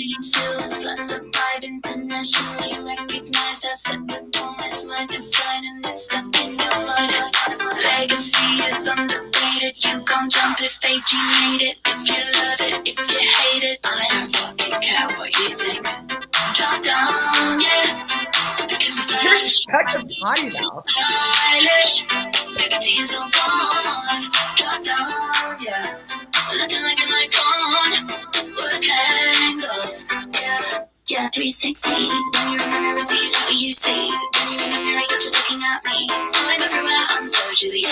Silver sluts that vibe internationally recognized. I set the tone, it's my design, and it's stuck in your mind. Legacy is undefeated. You gon' jump if AG made it. If you love it, if you hate it, I don't fucking care what you think. Drop down, yeah. You're such a potty mouth. Liberties all gone. Drop down, yeah. Looking like an icon. Work angles, yeah. Yeah, 360. When you're in the mirror, do what you see? When you're in the mirror, you're just looking at me. I'm everywhere, I'm so Julia.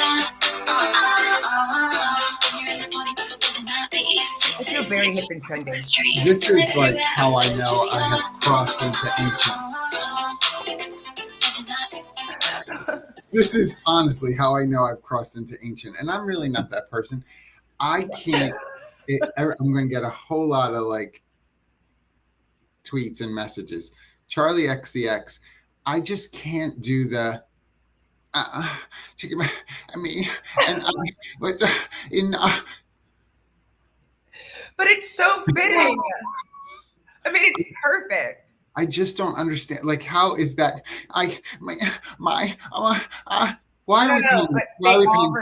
When you're in the party, people looking at me. I feel very hip and trending. This is like how I know I have crossed into ancient. This is honestly how I know I've crossed into ancient, and I'm really not that person. I can't. I'm going to get a whole lot of like tweets and messages. Charli XCX. I just can't do the. I mean, and but it's so fitting. I mean, it's perfect. I just don't understand. Like, how is that? Why are we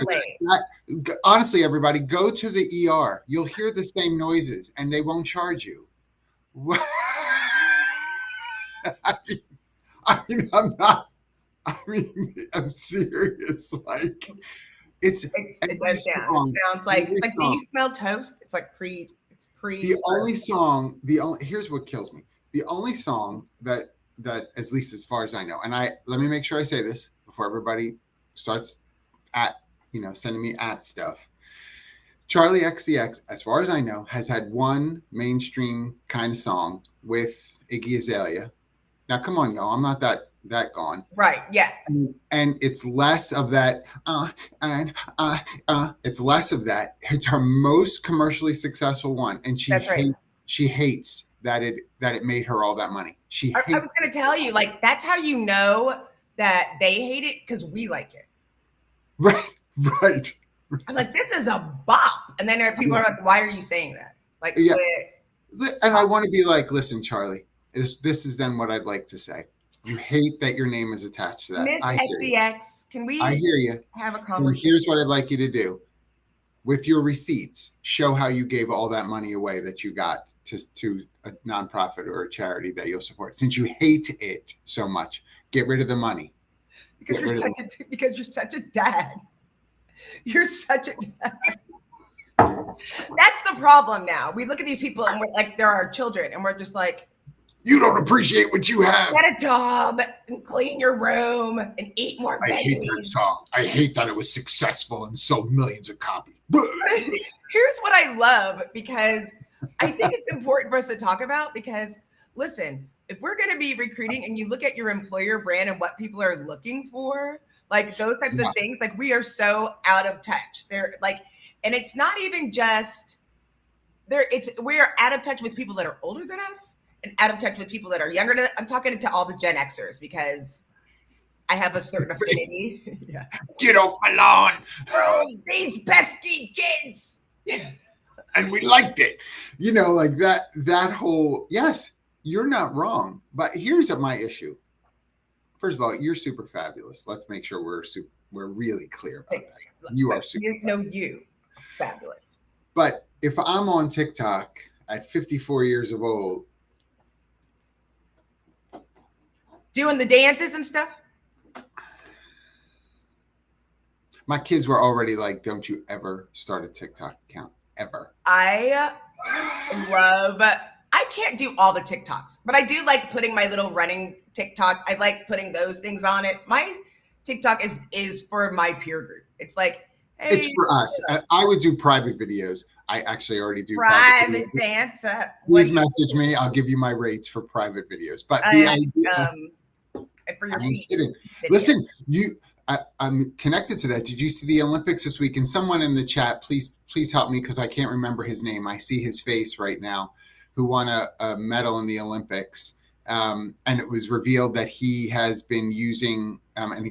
paying? Honestly, everybody, go to the ER. You'll hear the same noises, and they won't charge you. I'm serious. Like, it sounds like it's like. Do you smell toast? It's like pre. Here's what kills me. The only song that at least as far as I know, and let me make sure I say this before everybody starts sending me stuff. Charli XCX, as far as I know, has had one mainstream kind of song with Iggy Azalea. Now, come on, y'all. I'm not that gone. Right. Yeah. And it's less of that. It's less of that. It's her most commercially successful one, and she hates that it made her all that money. I was going to tell you, like, that's how you know that they hate it, because we like it. Right. I'm like, this is a bop, and then people are like, why are you saying that? Like, yeah. And I want to be like, listen, Charli, this is then what I'd like to say. You hate that your name is attached to that. Miss XCX, can we? I hear you. Have a conversation. Here's what I'd like you to do. With your receipts, show how you gave all that money away that you got to a nonprofit or a charity that you'll support. Since you hate it so much, get rid of the money. Because you're such a dad. You're such a dad. That's the problem now. We look at these people and we're like, they're our children, and we're just like, you don't appreciate what you have. Get a job and clean your room and eat more veggies. I hate that song. I hate that it was successful and sold millions of copies. Here's what I love, because I think it's important for us to talk about, because listen, if we're going to be recruiting and you look at your employer brand and what people are looking for, like those types of things, like we are so out of touch. They're like, and it's not even just we're out of touch with people that are older than us and out of touch with people that are younger than us. I'm talking to all the Gen Xers, because I have a certain affinity. Yeah. Get off my lawn. Oh, these pesky kids. And we liked it. Like that whole, yes, you're not wrong. But here's my issue. First of all, you're super fabulous. Let's make sure we're really clear about that. You are super fabulous. But if I'm on TikTok at 54 years of old, doing the dances and stuff, my kids were already like, don't you ever start a TikTok account, ever. I can't do all the TikToks, but I do like putting my little running TikToks. I like putting those things on it. My TikTok is for my peer group. It's like, hey, it's for us. I would do private videos. I actually already do private dance. Please message me. I'll give you my rates for private videos. But the idea for your kidding. Listen, I'm connected to that. Did you see the Olympics this week? And someone in the chat, please help me, because I can't remember his name. I see his face right now, who won a medal in the Olympics. And it was revealed that he has been using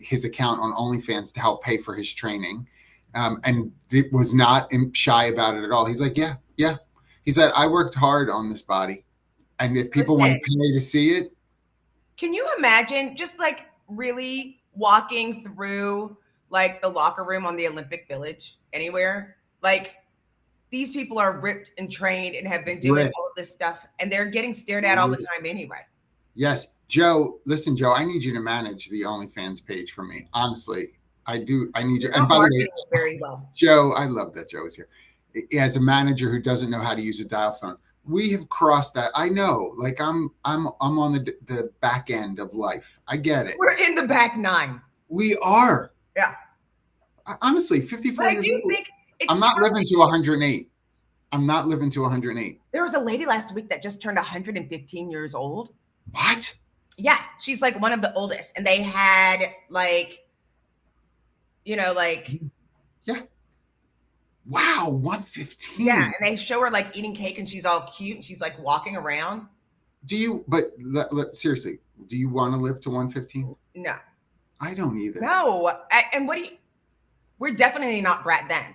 his account on OnlyFans to help pay for his training. And it was not shy about it at all. He's like, yeah. He said, I worked hard on this body. And if people want to pay to see it, can you imagine just like really walking through like the locker room on the Olympic Village anywhere? Like these people are ripped and trained and have been doing all of this stuff, and they're getting stared at all the time anyway. Yes. Joe, listen, Joe, I need you to manage the OnlyFans page for me. Honestly, I do. I need you. And by the way, very well. Joe, I love that Joe is here. As a manager who doesn't know how to use a dial phone, we have crossed that. I know, like I'm on the back end of life. I get it. We're in the back nine. We are. Yeah. Honestly, 54 but years I do old. think I'm not living to 108. I'm not living to 108. There was a lady last week that just turned 115 years old. What? Yeah, she's like one of the oldest, and they had like, yeah. Wow, 115. Yeah, and they show her like eating cake, and she's all cute, and she's like walking around. Seriously, do you want to live to 115? No, I don't either. No, and we're definitely not Brat then.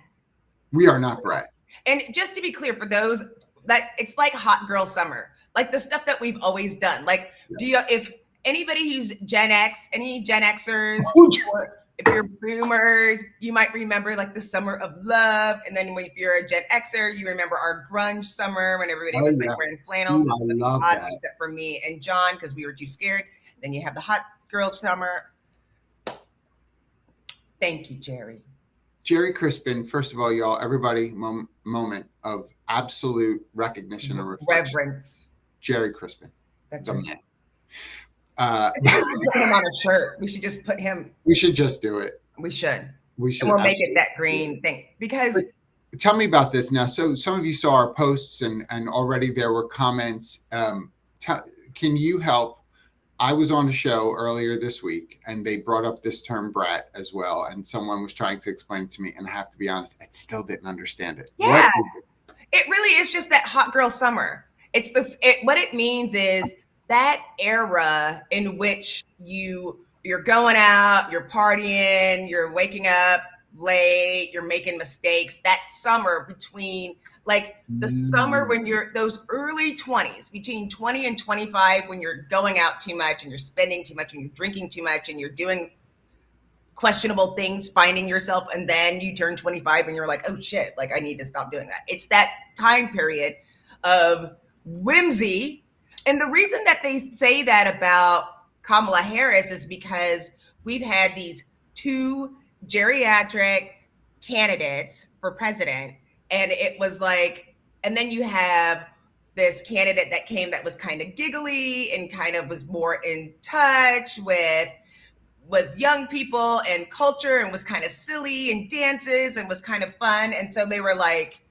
We are not Brat. And just to be clear, for those that it's like hot girl summer, like the stuff that we've always done. Like, if anybody who's Gen X, any Gen Xers, or if you're boomers, you might remember like the summer of love. And then if you're a Gen Xer, you remember our grunge summer when everybody was like wearing flannels. I love hot, that. except for me and John, because we were too scared. Then you have the hot girl summer. Thank you, Jerry. Jerry Crispin, first of all, y'all, everybody, moment of absolute recognition and reverence. Jerry Crispin. That's the right. man. Put him on a shirt. We should just put him. We should just do it. We should. We should. And we'll make it that green thing. Because tell me about this now. So some of you saw our posts and already there were comments. Can you help? I was on a show earlier this week and they brought up this term brat as well. And someone was trying to explain it to me. And I have to be honest, I still didn't understand it. Yeah. It really is just that hot girl summer. It's what it means is that era in which you're going out, you're partying, you're waking up late, you're making mistakes. That summer between like the summer when you're those early 20s, between 20 and 25, when you're going out too much and you're spending too much and you're drinking too much and you're doing questionable things, finding yourself, and then you turn 25 and you're like, oh shit, like I need to stop doing that. It's that time period of whimsy. And the reason that they say that about Kamala Harris is because we've had these two geriatric candidates for president, and it was like, and then you have this candidate that came that was kind of giggly and kind of was more in touch with young people and culture and was kind of silly and dances and was kind of fun. And so they were like,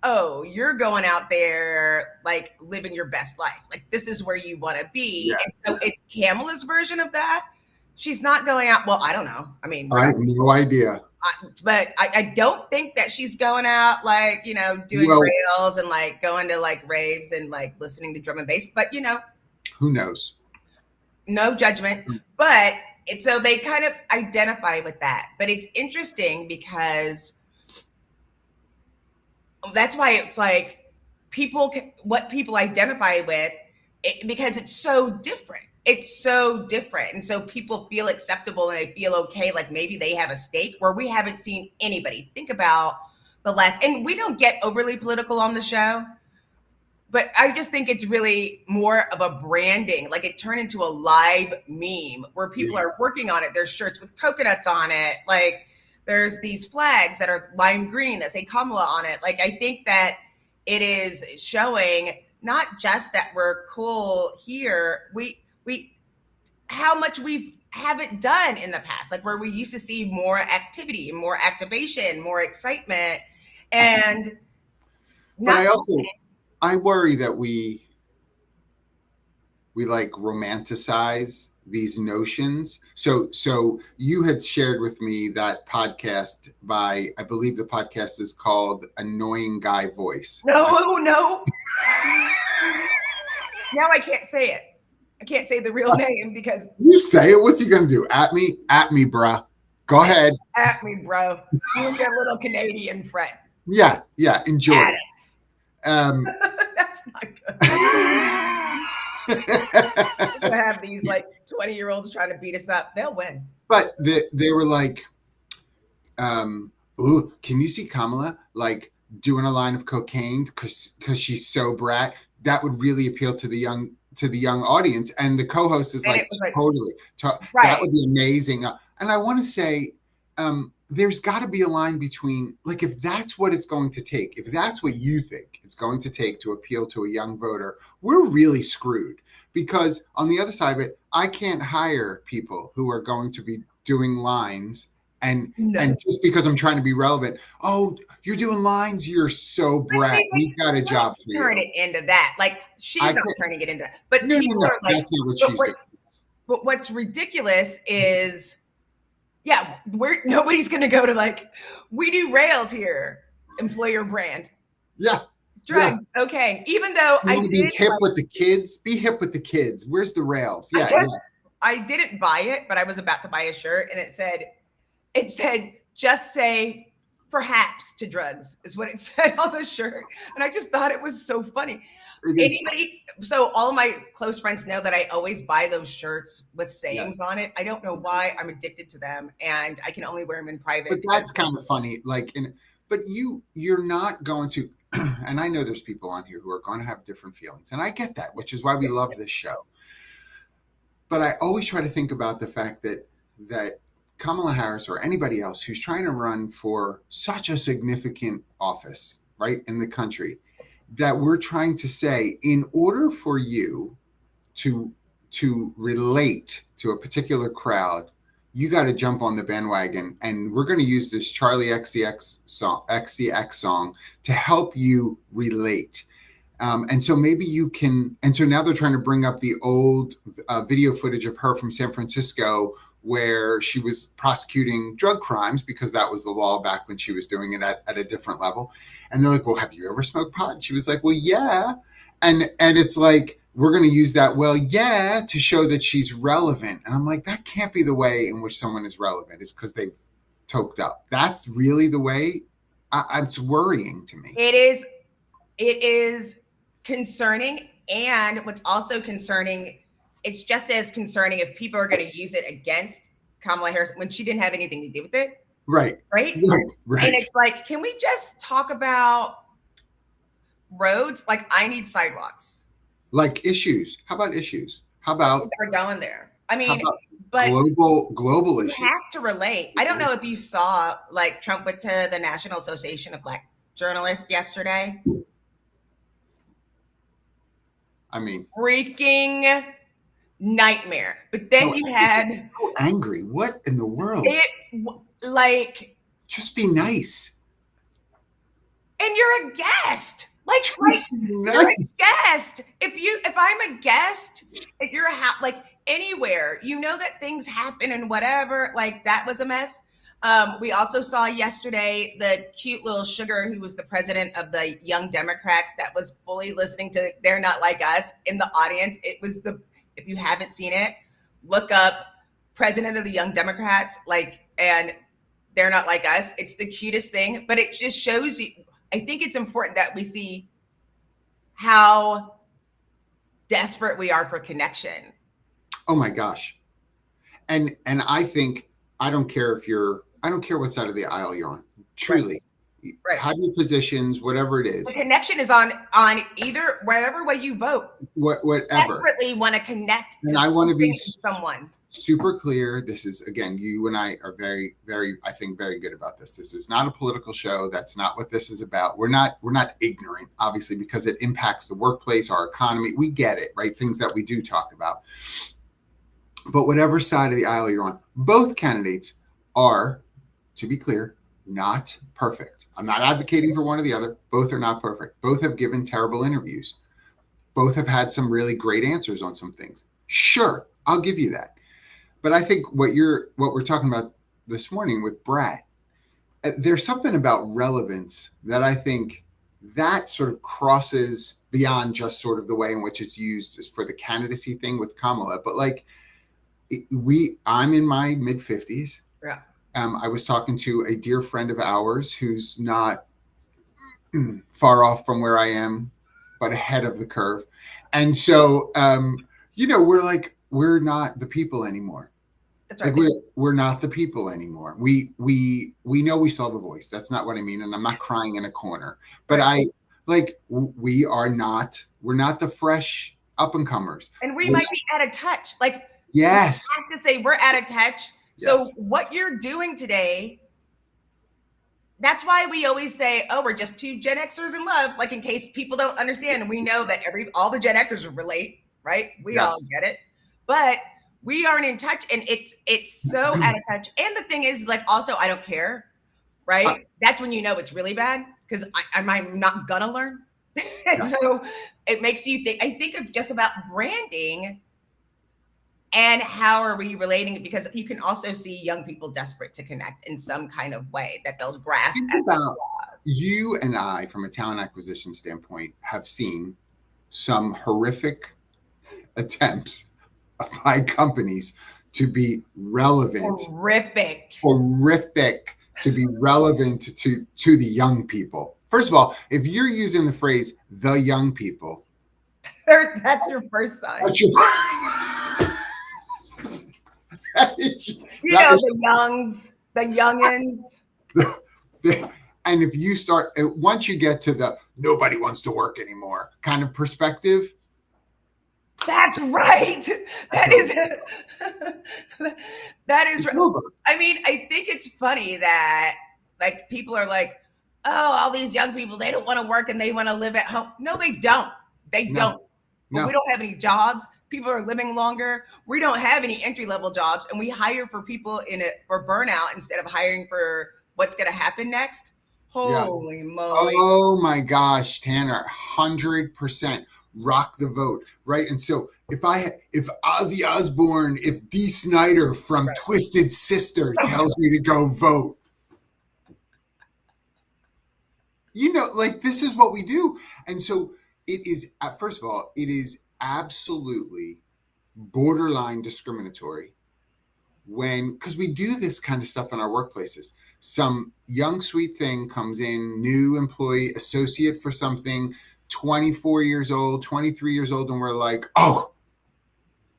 oh, you're going out there like living your best life. Like this is where you want to be. Yeah. And so it's Kamala's version of that. She's not going out. Well, I don't know. I mean, I have no idea. But I don't think that she's going out like, doing rails and like going to like raves and like listening to drum and bass. But, who knows? No judgment. But so they kind of identify with that. But it's interesting because that's why it's like what people identify with because it's so different. It's so different. And so people feel acceptable and they feel okay. Like maybe they have a stake where we haven't seen anybody. Think about and we don't get overly political on the show, but I just think it's really more of a branding. Like it turned into a live meme where people are working on it. There's shirts with coconuts on it. Like there's these flags that are lime green that say Kamala on it. Like I think that it is showing not just that we're cool here, how much we haven't done in the past, like where we used to see more activity, more activation, more excitement. And but I worry that we like romanticize these notions. So you had shared with me that podcast by, I believe the podcast is called Annoying Guy Voice. No. Now I can't say it. I can't say the real name because you say it. What's he gonna do? At me, bruh. Go ahead. At me, bro. You and your little Canadian friend. Yeah. Enjoy. That's not good. To have these like 20-year-olds trying to beat us up, they'll win. But they were like, ooh, can you see Kamala like doing a line of cocaine because she's so brat? That would really appeal to the young audience. And the co-host is like, totally, right. That would be amazing. And I want to say, there's got to be a line between, like, if that's what it's going to take, if that's what you think it's going to take to appeal to a young voter, we're really screwed. Because on the other side of it, I can't hire people who are going to be doing lines and just because I'm trying to be relevant, oh, you're doing lines, you're so brat. We've got a job for you. Turn it into that. Like, she's not turning it into that. But people are like, that's not what she's doing. But what's ridiculous is, yeah, nobody's going to go to like, we do rails here, employer brand. Yeah. Drugs. Yeah. Okay. Even though I did be hip with the kids, be hip with the kids. Where's the rails? Yeah. I didn't buy it, but I was about to buy a shirt and it said, just say perhaps to drugs is what it said on the shirt. And I just thought it was so funny. So all of my close friends know that I always buy those shirts with sayings on it. I don't know why. I'm addicted to them and I can only wear them in private. But that's kind of funny. But you're not going to, and I know there's people on here who are going to have different feelings. And I get that, which is why we love this show. But I always try to think about the fact that Kamala Harris or anybody else who's trying to run for such a significant office, right, in the country, that we're trying to say, in order for you to relate to a particular crowd, you got to jump on the bandwagon. And we're going to use this Charli XCX song to help you relate. And so maybe you can, and so now they're trying to bring up the old video footage of her from San Francisco where she was prosecuting drug crimes because that was the law back when she was doing it at a different level. And they're like, well, have you ever smoked pot? And she was like, well, yeah. And it's like, we're going to use that, well, yeah, to show that she's relevant. And I'm like, that can't be the way in which someone is relevant. It's because they've toked up. That's really the way. It's worrying to me. It is concerning. And what's also concerning, it's just as concerning if people are going to use it against Kamala Harris when she didn't have anything to do with it. Right. And it's like, can we just talk about roads? Like, I need sidewalks. Like issues. How about issues? How about we're going there? I mean, but global issues. You have to relate. I don't know if you saw, like, Trump went to the National Association of Black Journalists yesterday. I mean, freaking nightmare. But then you had so angry. What in the world? Just be nice. And you're a guest. Like you're a guest. If I'm a guest at your house, like anywhere, you know that things happen and whatever. Like, that was a mess. We also saw yesterday the cute little sugar who was the president of the Young Democrats that was fully listening to They're Not Like Us in the audience. It was if you haven't seen it, look up president of the Young Democrats, and They're Not Like Us. It's the cutest thing, but it just shows you, I think it's important that we see how desperate we are for connection. Oh my gosh. And I think, I don't care what side of the aisle you're on. Truly. Right. Have your positions, whatever it is. The connection is on either, whatever way you vote. Whatever. Desperately want to connect and I want to be someone. Super clear. This is, again, you and I are very, very, I think, very good about this. This is not a political show. That's not what this is about. We're not ignorant, obviously, because it impacts the workplace, our economy. We get it, right? Things that we do talk about. But whatever side of the aisle you're on, both candidates are, to be clear, not perfect. I'm not advocating for one or the other. Both are not perfect. Both have given terrible interviews. Both have had some really great answers on some things. Sure, I'll give you that. But I think what we're talking about this morning with Brat, there's something about relevance that I think that sort of crosses beyond just sort of the way in which it's used for the candidacy thing with Kamala. But like, I'm in my mid 50s. Yeah. I was talking to a dear friend of ours who's not far off from where I am, but ahead of the curve. And so, we're not the people anymore. That's right. Like we're not the people anymore. We know we still have a voice. That's not what I mean. And I'm not crying in a corner, but we're not the fresh up and comers. And we might be out of touch. Like, yes, I have to say we're out of touch. So what you're doing today, that's why we always say, oh, we're just two Gen Xers in love. Like, in case people don't understand, we know that all the Gen Xers relate, right? We all get it. But we aren't in touch, and it's so out of touch. And the thing is, like, also, I don't care, right? That's when you know it's really bad, because I'm not gonna learn. So it makes you think. I think of just about branding and how are we relating it, because you can also see young people desperate to connect in some kind of way that they'll grasp. You and I, from a talent acquisition standpoint, have seen some horrific attempts by companies to be relevant. Horrific To be relevant to the young people. First of all, if you're using the phrase "the young people," that's your first sign. The youngs, the youngins. And if you start, once you get to the "nobody wants to work anymore" kind of perspective. That's right. That is right. I mean, I think it's funny that, like, people are like, oh, all these young people, they don't want to work and they want to live at home. No, they don't. They don't. But we don't have any jobs. People are living longer. We don't have any entry-level jobs, and we hire for people for burnout instead of hiring for what's going to happen next. Holy moly. Oh my gosh, Tanner, 100%. Rock the vote, right? And so if Ozzy Osbourne, if Dee Snider from Twisted Sister tells me to go vote, this is what we do. And so it is, first of all, it is absolutely borderline discriminatory because we do this kind of stuff in our workplaces. Some young sweet thing comes in, new employee, associate for something, 24 years old, 23 years old, and we're like, oh,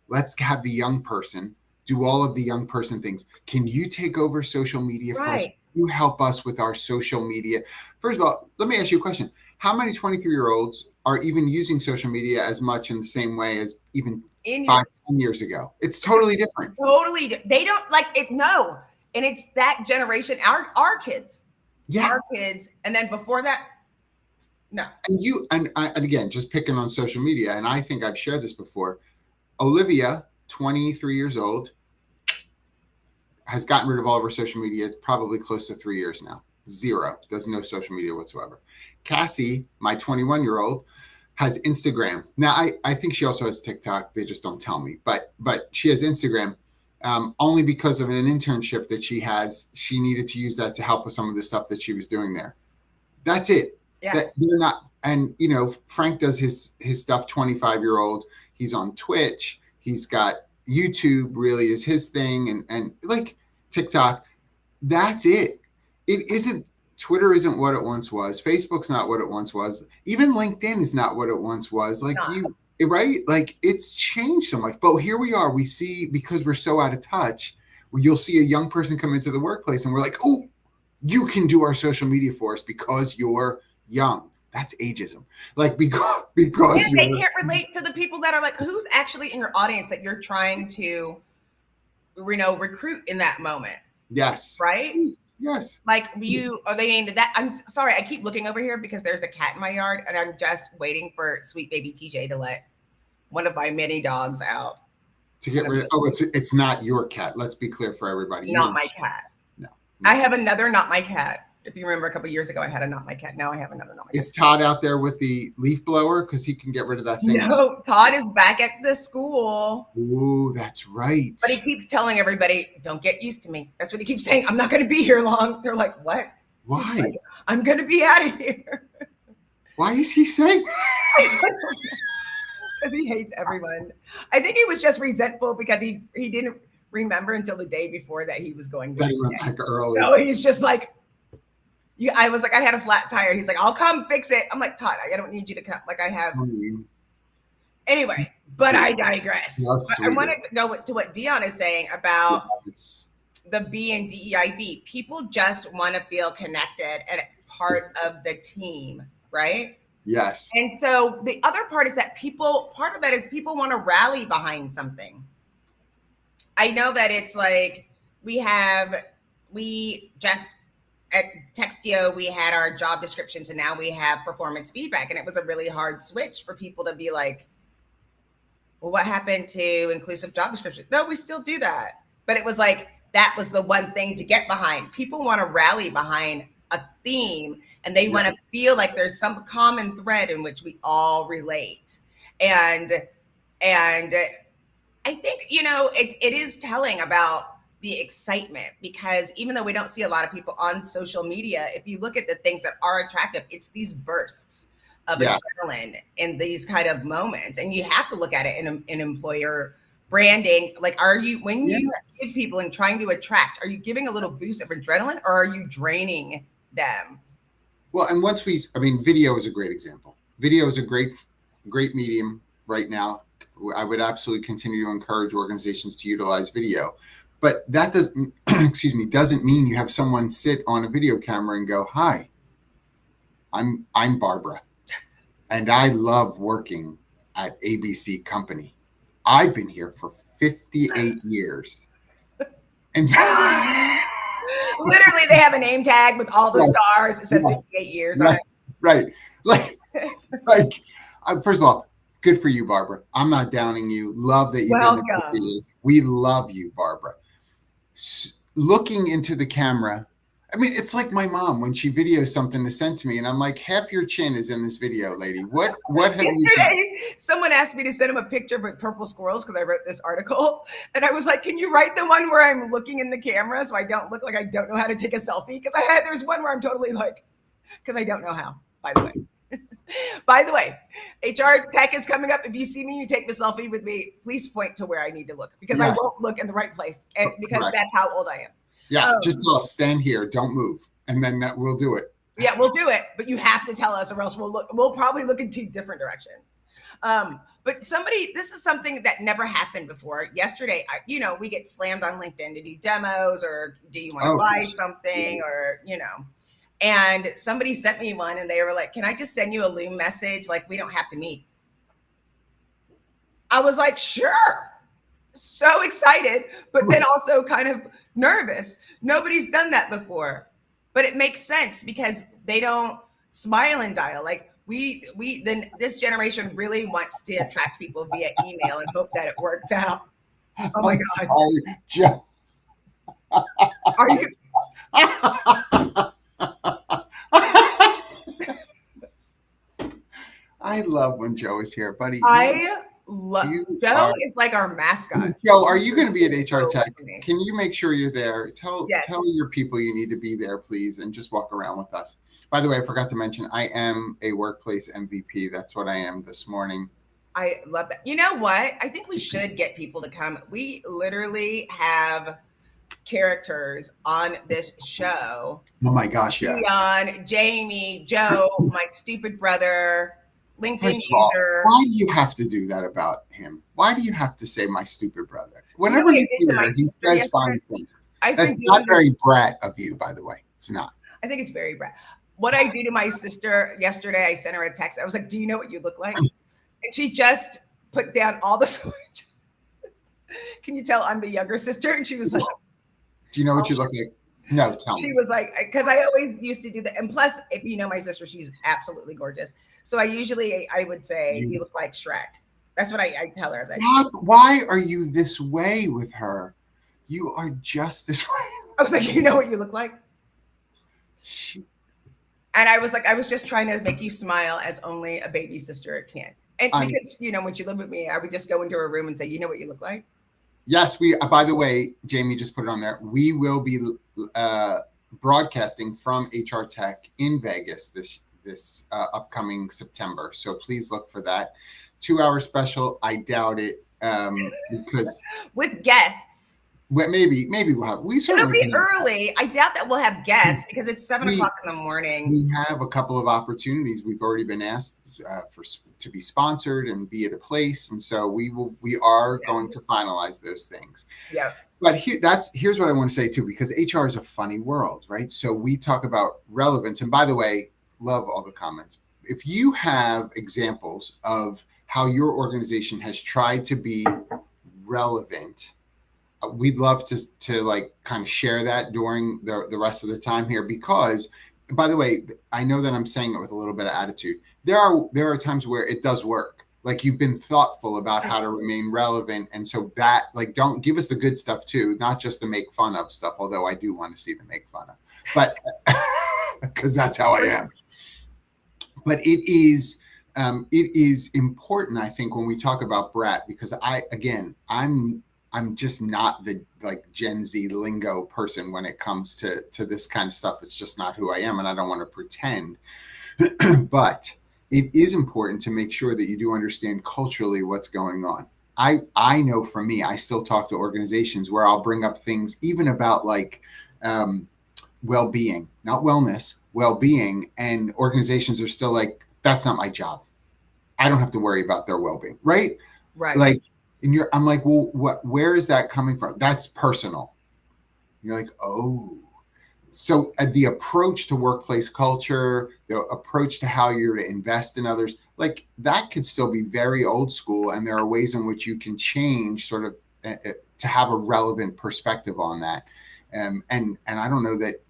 let's have the young person do all of the young person things. Can you take over social media for us? Can you help us with our social media? First of all, let me ask you a question. How many 23-year-olds are even using social media as much in the same way as even 5-10 years ago? It's totally different. Totally. They don't like it. No. And it's that generation, our kids. Yeah. Our kids. And then before that, no. And again, just picking on social media, and I think I've shared this before. Olivia, 23 years old, has gotten rid of all of her social media. It's probably close to 3 years now. Zero. Does no social media whatsoever. Cassie, my 21-year-old, has Instagram. Now, I think she also has TikTok. They just don't tell me. But she has Instagram only because of an internship that she has. She needed to use that to help with some of the stuff that she was doing there. That's it. Yeah. That they're not, and Frank does his stuff. 25-year-old, he's on Twitch. He's got YouTube. Really is his thing, and like TikTok. That's it. It isn't. Twitter isn't what it once was. Facebook's not what it once was. Even LinkedIn is not what it once was. Like right? Like it's changed so much. But here we are. We see, because we're so out of touch. You'll see a young person come into the workplace, and we're like, oh, you can do our social media for us because you're young. That's ageism. Like because they can't relate to the people that are like, who's actually in your audience that you're trying to, recruit in that moment. Yes. Right? Yes. Like are they into that? I'm sorry, I keep looking over here because there's a cat in my yard, and I'm just waiting for sweet baby TJ to let one of my mini dogs out. To get rid of, it's not your cat. Let's be clear for everybody. Not my cat. No. I have another not my cat. If you remember, a couple of years ago, I had a not my cat. Now I have another not my cat. Is Todd out there with the leaf blower? Because he can get rid of that thing. No, Todd is back at the school. Ooh, that's right. But he keeps telling everybody, don't get used to me. That's what he keeps saying. I'm not going to be here long. They're like, what? Why? Like, I'm going to be out of here. Why is he saying Because he hates everyone. I think he was just resentful because he didn't remember until the day before that he was going to be back early. So he's just like, I was like, I had a flat tire. He's like, I'll come fix it. I'm like, Todd, I don't need you to come. Like I have. Anyway, but I digress. How I sweet want is to go to what Dion is saying about it? the B and DEIB. People just want to feel connected and part of the team, right? Yes. And so the other part is that part of that is people want to rally behind something. I know that it's like we just at Textio, we had our job descriptions and now we have performance feedback. And it was a really hard switch for people to be like, well, what happened to inclusive job description? No, we still do that. But it was like, that was the one thing to get behind. People want to rally behind a theme and they want to feel like there's some common thread in which we all relate. And I think, it is telling about the excitement, because even though we don't see a lot of people on social media, if you look at the things that are attractive, it's these bursts of adrenaline in these kind of moments. And you have to look at it in employer branding. Like, when you give people and trying to attract, are you giving a little boost of adrenaline or are you draining them? Well, and video is a great example. Video is a great medium right now. I would absolutely continue to encourage organizations to utilize video, but that doesn't mean you have someone sit on a video camera and go, "Hi, I'm Barbara, and I love working at ABC Company. I've been here for 58 years." And so literally they have a name tag with all the stars. It says 58 years on it. Right. Like first of all, good for you, Barbara. I'm not downing you. Love that you've been there for years. We love you, Barbara. Looking into the camera. I mean, it's like my mom when she videos something to send to me, and I'm like, half your chin is in this video, lady. What have you done? Someone asked me to send him a picture of purple squirrels because I wrote this article, and I was like, "Can you write the one where I'm looking in the camera so I don't look like I don't know how to take a selfie?" Because there's one where I'm totally like, because I don't know how. By the way, HR Tech is coming up. If you see me, you take the selfie with me. Please point to where I need to look, because I won't look in the right place, and because that's how old I am. Yeah, just stand here, don't move, and then we'll do it. Yeah, we'll do it, but you have to tell us, or else we'll probably look in two different directions. But this is something that never happened before. Yesterday, we get slammed on LinkedIn to do demos, or do you want to buy something, or and somebody sent me one and they were like, "Can I just send you a Loom message? Like, we don't have to meet." I was like, sure. So excited, but then also kind of nervous. Nobody's done that before, but it makes sense because they don't smile and dial. Like this generation really wants to attract people via email and hope that it works out. Oh my God. Sorry, Joe. Are you? I love when Joe is here, buddy. Joe is like our mascot. Joe, are you going to be at HR Tech? Can you make sure you're there? Tell your people you need to be there, please, and just walk around with us. By the way, I forgot to mention, I am a workplace MVP. That's what I am this morning. I love that. You know what? I think we should get people to come. We literally have characters on this show. Oh my gosh, yeah. Dion, Jamie, Joe, my stupid brother, LinkedIn user. Why do you have to do that about him? Why do you have to say my stupid brother? Whenever he's here, he says fine things. That's not very brat of you, by the way. It's not. I think it's very brat. What I do to my sister yesterday, I sent her a text. I was like, "Do you know what you look like?" And she just put down all the switches. Can you tell I'm the younger sister? And she was like, "Do you know what you look like?" No, tell me. She was like, because I always used to do that. And plus, if you know my sister, she's absolutely gorgeous. So I would say, "You look like Shrek." That's what I tell her. Stop. Why are you this way with her? You are just this way. I was like, "You know what you look like?" And I was like, I was just trying to make you smile as only a baby sister can. And because, when she lived with me, I would just go into her room and say, "You know what you look like?" Yes, by the way, Jamie just put it on there. We will be broadcasting from HR Tech in Vegas this upcoming September. So please look for that 2-hour special. I doubt it because with guests. Well, maybe we'll have. We It'll certainly be can. early. I doubt that we'll have guests because it's 7 o'clock in the morning. We have a couple of opportunities. We've already been asked to be sponsored and be at a place, and so we are going to finalize those things. Yeah. But here's what I want to say too, because HR is a funny world, right? So we talk about relevance, and by the way, love all the comments. If you have examples of how your organization has tried to be relevant, we'd love to like kind of share that during the rest of the time here, because by the way, I know that I'm saying it with a little bit of attitude. There are times where it does work. Like you've been thoughtful about how to remain relevant. And so that, like, don't give us the good stuff too, not just the make fun of stuff, although I do want to see the make fun of, but because that's how I am. But it is important, I think, when we talk about Brat, because I'm just not the like Gen Z lingo person when it comes to this kind of stuff. It's just not who I am, and I don't want to pretend. But it is important to make sure that you do understand culturally what's going on. I know for me, I still talk to organizations where I'll bring up things even about like well-being, not wellness, well-being, and organizations are still like, that's not my job. I don't have to worry about their well-being, right? Right. Like, and I'm like, well, where is that coming from? That's personal. You're like, oh. So the approach to workplace culture, the approach to how you're to invest in others, like that could still be very old school. And there are ways in which you can change sort of to have a relevant perspective on that. And I don't know that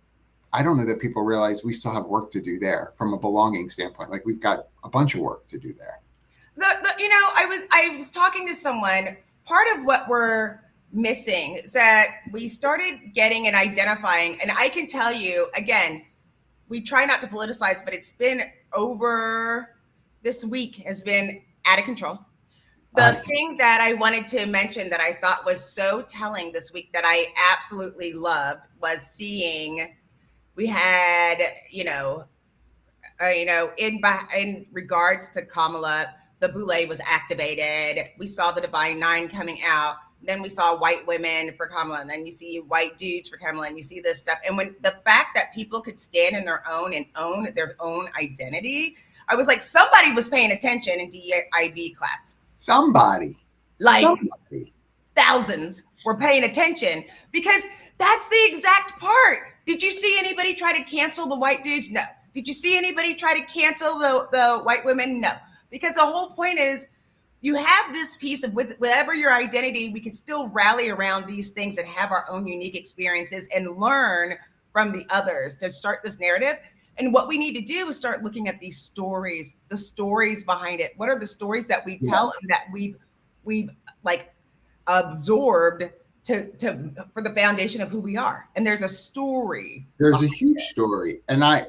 people realize we still have work to do there from a belonging standpoint. Like we've got a bunch of work to do there. I was talking to someone. Part of what we're missing is that we started getting and identifying, and I can tell you again, we try not to politicize, but it's been over this week has been out of control. The thing that I wanted to mention that I thought was so telling this week that I absolutely loved was seeing we had, in regards to Kamala, the boule was activated. We saw the Divine Nine coming out. Then we saw white women for Kamala, and then you see white dudes for Kamala, and you see this stuff. And when the fact that people could stand in their own and own their own identity, I was like, somebody was paying attention in DIB class. Somebody. Thousands were paying attention, because that's the exact part. Did you see anybody try to cancel the white dudes? No. Did you see anybody try to cancel the white women? No. Because the whole point is you have this piece of with whatever your identity, we can still rally around these things and have our own unique experiences and learn from the others to start this narrative. And what we need to do is start looking at these stories, the stories behind it. What are the stories that we tell and that we've like absorbed to for the foundation of who we are? And there's a story. There's a huge story. And I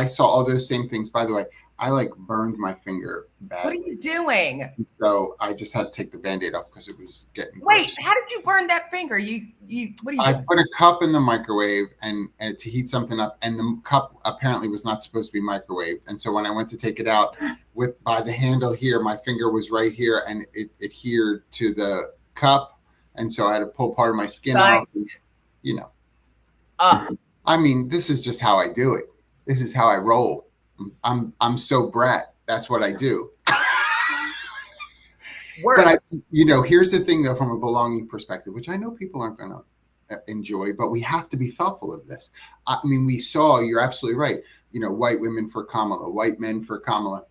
saw all those same things. By the way, I like burned my finger badly. What are you doing? So I just had to take the Band-Aid off because it was getting Wait, gross. how did you burn that finger? What are you doing? I put a cup in the microwave and to heat something up, and the cup apparently was not supposed to be microwaved. And so when I went to take it out by the handle here, my finger was right here, and it adhered to the cup, and so I had to pull part of my skin off. And, I mean, this is just how I do it. This is how I roll. I'm so Brat. That's what I do. But here's the thing though, from a belonging perspective, which I know people aren't going to enjoy, but we have to be thoughtful of this. I mean, you're absolutely right. White women for Kamala, white men for Kamala.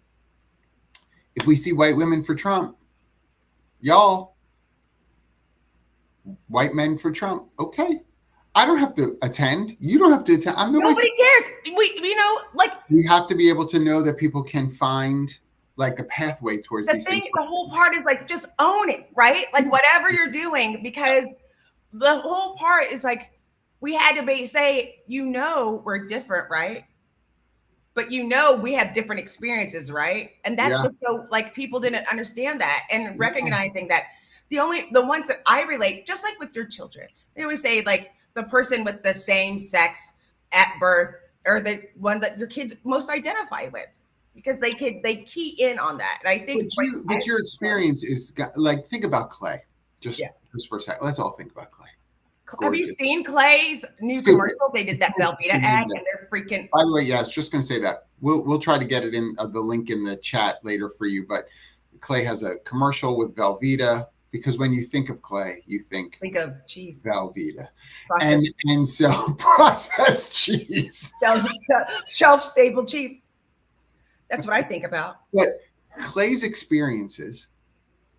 If we see white women for Trump, y'all, white men for Trump. Okay. I don't have to attend. You don't have to attend. Nobody cares. We have to be able to know that people can find like a pathway towards these things. The whole part is like, just own it, right? Like whatever you're doing, because the whole part is like, we had to say, we're different, right? But we have different experiences, right? And that's what's so like, people didn't understand that, and recognizing that the ones that I relate, just like with your children, they always say like, the person with the same sex at birth, or the one that your kids most identify with, because they key in on that. And I think but your experience is like, think about Clay. Just just for a second. Let's all think about Clay. Have you seen Clay's new Stupid. commercial? They did that Velveeta ad, and they're freaking. By the way, yeah, I was just going to say that we'll try to get it in the link in the chat later for you. But Clay has a commercial with Velveeta, because when you think of Clay, you think of cheese, Velveeta, processed. and so processed cheese, shelf stable cheese. That's what I think about. But Clay's experiences.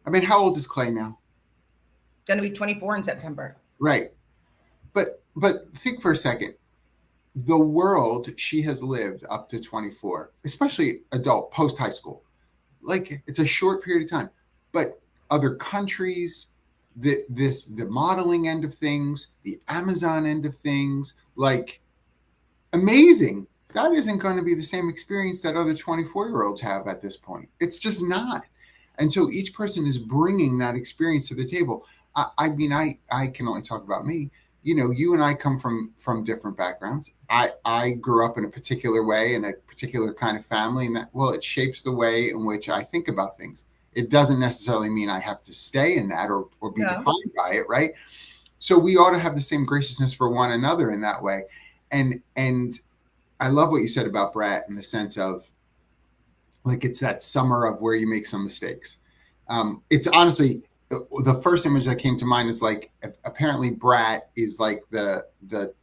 I mean, how old is Clay now? Going to be 24 in September. Right. But think for a second. The world she has lived up to 24, especially adult, post high school, like it's a short period of time. But other countries, the modeling end of things, the Amazon end of things, like amazing. That isn't going to be the same experience that other 24-year-olds have at this point. It's just not. And so each person is bringing that experience to the table. I mean, I can only talk about me. You know, you and I come from different backgrounds. I grew up in a particular way, in a particular kind of family, and that, well, it shapes the way in which I think about things. It doesn't necessarily mean I have to stay in that or be defined by it, right? So we ought to have the same graciousness for one another in that way. And I love what you said about Brat in the sense of, like, it's that summer of where you make some mistakes. It's honestly, the first image that came to mind is like, apparently Brat is like the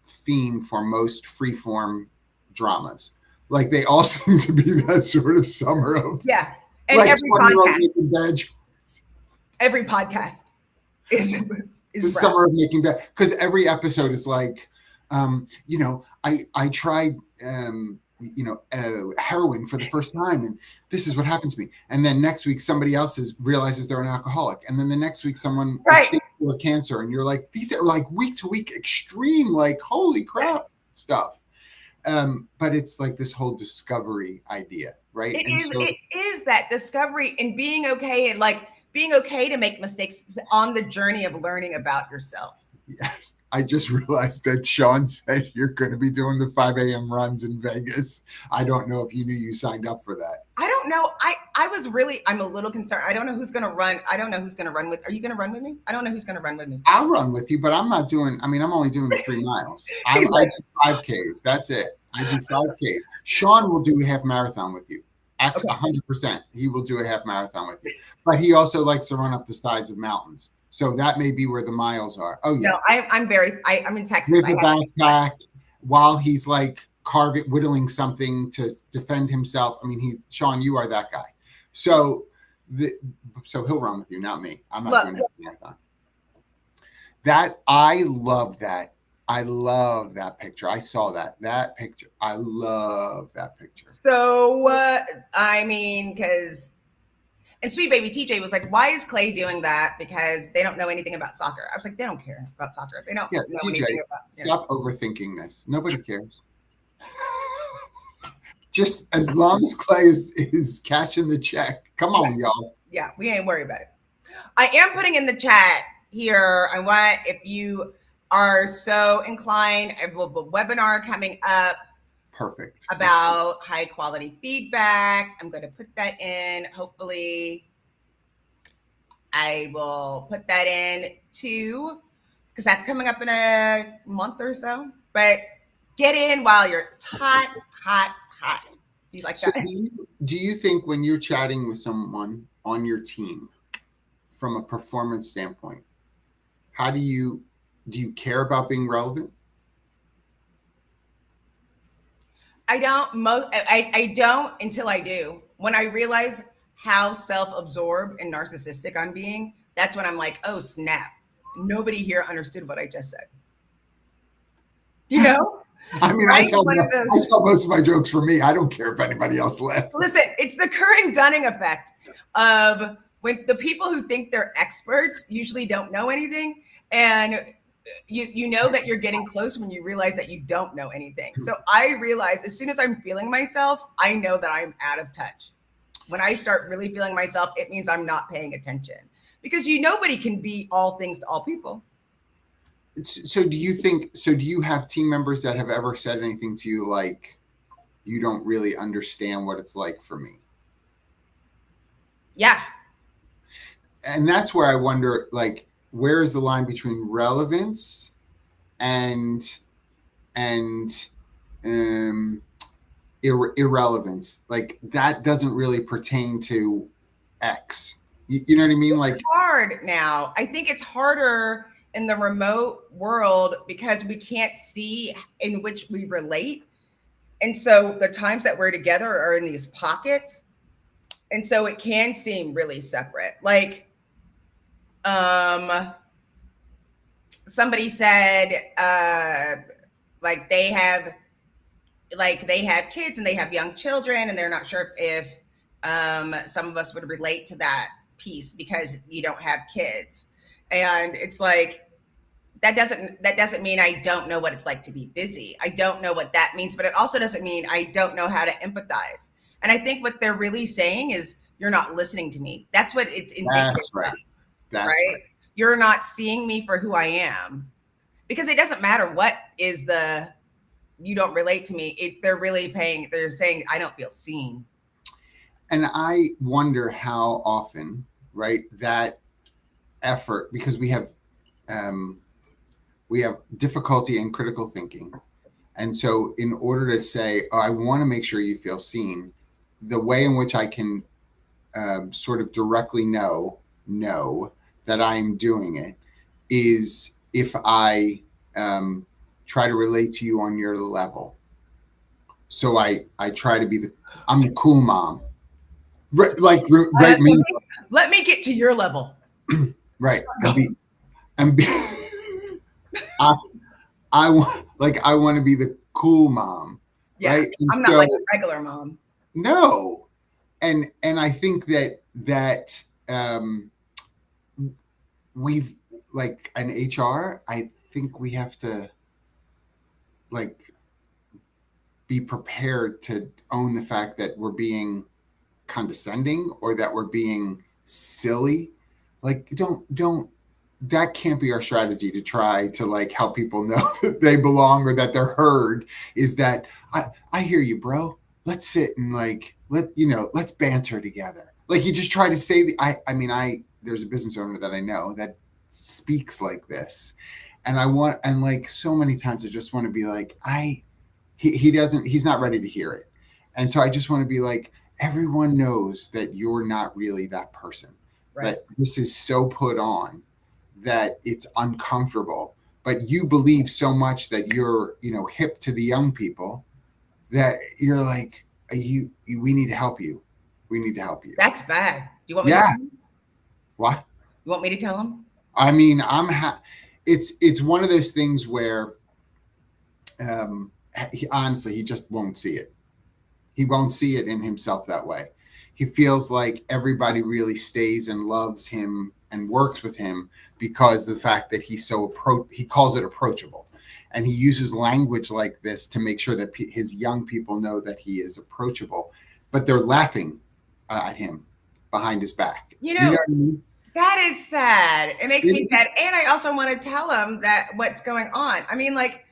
theme for most freeform dramas. Like they all seem to be that sort of summer of and like every podcast is the summer of making bad, because every episode is like, you know, I tried heroin for the first time, and this is what happened to me. And then next week, somebody else realizes they're an alcoholic. And then the next week, someone is sick with cancer. And you're like, these are like week to week extreme, like, holy crap stuff. But it's like this whole discovery idea, right? It is that discovery and being okay, and like being okay to make mistakes on the journey of learning about yourself. Yes. I just realized that Sean said you're going to be doing the 5 a.m. runs in Vegas. I don't know if you knew you signed up for that. I don't know. I'm a little concerned. I don't know who's going to run. I don't know who's going to run with. Are you going to run with me? I don't know who's going to run with me. I'll run with you, but I'm not doing, I'm only doing the 3 miles. I do 5Ks. That's it. I do 5Ks. Sean will do a half marathon with you. 100%. He will do a half marathon with you. But he also likes to run up the sides of mountains. So that may be where the miles are. Oh yeah. No, I'm in Texas. With the backpack while he's like whittling something to defend himself. I mean, Sean, you are that guy. So he'll run with you, not me. I'm not doing a marathon. I love that. I love that picture. I saw that picture. I love that picture. So I mean, because. And Sweet Baby TJ was like, why is Clay doing that? Because they don't know anything about soccer. I was like, they don't care about soccer. They don't know anything about it. Stop overthinking this. Nobody cares. Just as long as Clay is cashing the check. Come on, y'all. Yeah, we ain't worried about it. I am putting in the chat here. I want, if you are so inclined, I will have a webinar coming up. Perfect. About high quality feedback. I'm going to put that in. Hopefully, I will put that in too, because that's coming up in a month or so. But get in while it's hot. Do you like that? Do you think when you're chatting with someone on your team from a performance standpoint, how do you care about being relevant? I don't until I do. When I realize how self-absorbed and narcissistic I'm being, that's when I'm like, oh snap. Nobody here understood what I just said. You know? I mean, right? I tell most of my jokes for me. I don't care if anybody else laughs. Listen, it's the Curran-Dunning effect of when the people who think they're experts usually don't know anything. And you know that you're getting close when you realize that you don't know anything. So I realize as soon as I'm feeling myself, I know that I'm out of touch. When I start really feeling myself, it means I'm not paying attention, because nobody can be all things to all people. So do you have team members that have ever said anything to you like, you don't really understand what it's like for me? Yeah. And that's where I wonder, like, where is the line between relevance and and irrelevance? Like that doesn't really pertain to X. You know what I mean? Like it's hard now. I think it's harder in the remote world because we can't see in which we relate. And so the times that we're together are in these pockets. And so it can seem really separate. Like somebody said like they have kids and they have young children and they're not sure if some of us would relate to that piece because you don't have kids. And it's like that doesn't mean I don't know what it's like to be busy. I don't know what that means, but it also doesn't mean I don't know how to empathize. And I think what they're really saying is you're not listening to me. That's what it's indicative that's right. of, That's right? right. You're not seeing me for who I am. Because it doesn't matter what is the you don't relate to me. They're saying I don't feel seen. And I wonder how often, right, that effort, because we have difficulty in critical thinking. And so in order to say, oh, I want to make sure you feel seen, the way in which I can sort of directly know that I'm doing it is if I try to relate to you on your level. So I try to be I'm the cool mom. Right, like right me. Let me get to your level. Right. I want to be the cool mom. Yeah, right? And I'm not like a regular mom. No. And I think that we've like an HR, I think we have to like be prepared to own the fact that we're being condescending or that we're being silly. Like don't that can't be our strategy to try to like help people know that they belong or that they're heard. Is that I hear you, bro. Let's sit and like let's banter together. Like you just try to say there's a business owner that I know that speaks like this. And like so many times I just want to be like, he's not ready to hear it. And so I just want to be like, everyone knows that you're not really that person. Right. That this is so put on that it's uncomfortable, but you believe so much that you're, hip to the young people that you're like, we need to help you. We need to help you. That's bad. You want me to tell him? What? You want me to tell him? I mean, it's one of those things where honestly, he just won't see it. He won't see it in himself that way. He feels like everybody really stays and loves him and works with him because of the fact that he's he calls it approachable. And he uses language like this to make sure that his young people know that he is approachable, but they're laughing at him behind his back. You know what I mean? That is sad. It makes me sad. And I also want to tell him that what's going on. I mean, like,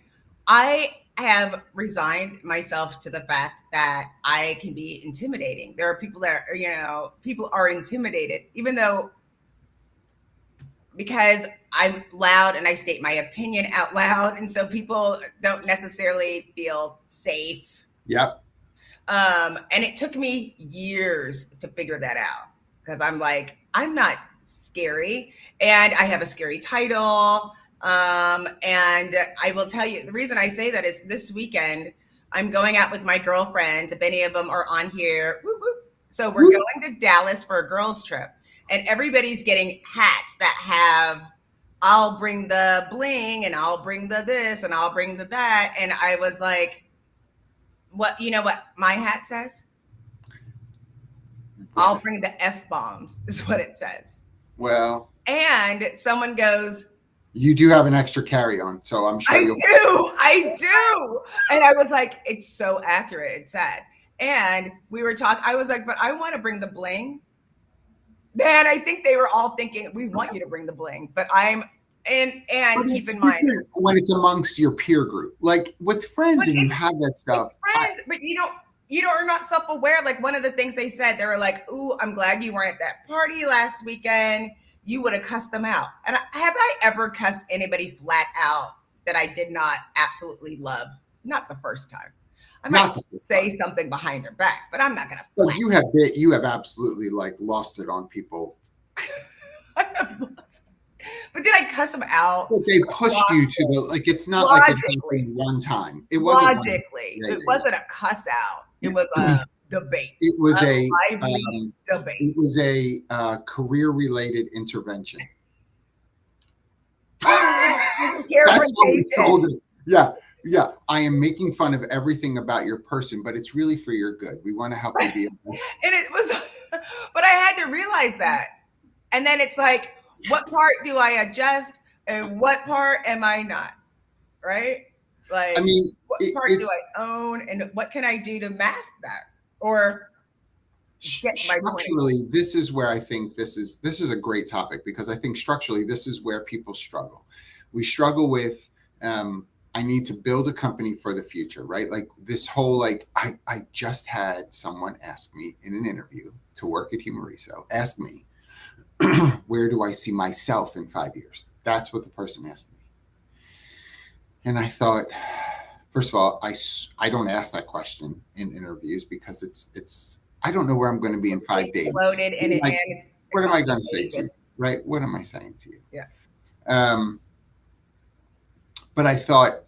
I have resigned myself to the fact that I can be intimidating. There are people that are, people are intimidated, even though because I'm loud and I state my opinion out loud. And so people don't necessarily feel safe. Yep. And it took me years to figure that out because I'm like, I'm not scary and I have a scary title. And I will tell you, the reason I say that is this weekend, I'm going out with my girlfriends. If any of them are on here, whoop, whoop. So we're going to Dallas for a girls trip and everybody's getting hats that have, I'll bring the bling and I'll bring the this and I'll bring the that. And I was like, what my hat says? I'll bring the F-bombs is what it says. Well, and someone goes, you do have an extra carry-on, so I'm sure I do. And I was like, it's so accurate. It's sad. And we were talking, I was like, but I want to bring the bling. Then I think they were all thinking, we want you to bring the bling, but and keep in mind when it's amongst your peer group, like with friends and you have that stuff. Friends, but are not self-aware. Like one of the things they said, they were like, ooh, I'm glad you weren't at that party last weekend. you would have cussed them out. And have I ever cussed anybody flat out that I did not absolutely love? Not the first time. I might say something behind their back, but I'm not going to. But you have absolutely like lost it on people. I have lost. But did I cuss them out? But they pushed you to the, like, it's not like it happened one time. It wasn't logically. It wasn't a cuss out. It was a debate. It was a lively debate. It was a career-related intervention. That's what we told it. Yeah. Yeah, I am making fun of everything about your person, but it's really for your good. We want to help you be. And it was, but I had to realize that. And then it's like, what part do I adjust and what part am I not? Right? Like, I mean, what part do I own and what can I do to mask that? Or structurally, this is where I think this is a great topic, because I think structurally, this is where people struggle. We struggle with, I need to build a company for the future, right? Like this whole, like, I just had someone ask me in an interview to work at Humoriso, ask me, where do I see myself in 5 years? That's what the person asked me. And I thought, first of all, I don't ask that question in interviews, because it's I don't know where I'm going to be in 5 days. Loaded in what am I going to say to you, right? What am I saying to you? Yeah. But I thought,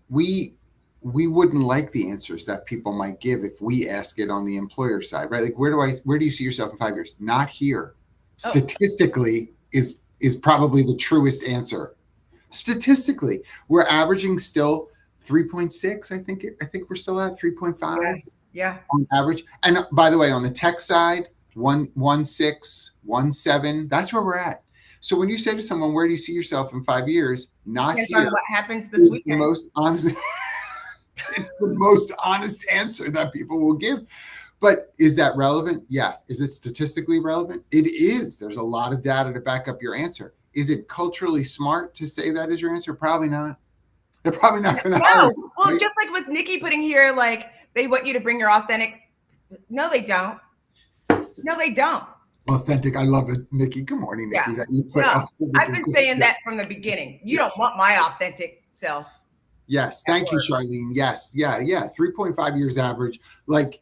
we wouldn't like the answers that people might give if we ask it on the employer side, right? Like, where do you see yourself in 5 years? Not here. Statistically is probably the truest answer. Statistically, we're averaging still 3.6. I think we're still at 3.5. Yeah. On average. And by the way, on the tech side, 1.6, 1.7. That's where we're at. So when you say to someone, where do you see yourself in 5 years? Not here. What happens this weekend? The most honest, it's the most honest answer that people will give. But is that relevant? Yeah. Is it statistically relevant? It is. There's a lot of data to back up your answer. Is it culturally smart to say that is your answer? Probably not. They're probably not going to. No. Well, right? Just like with Nikki putting here, like, they want you to bring your authentic. No, they don't. No, they don't. Authentic. I love it, Nikki. Good morning, Nikki. Yeah. I've been saying that from the beginning. You don't want my authentic self. Yes. Thank you, Charlene. Yes. Yeah. 3.5 years average. Like,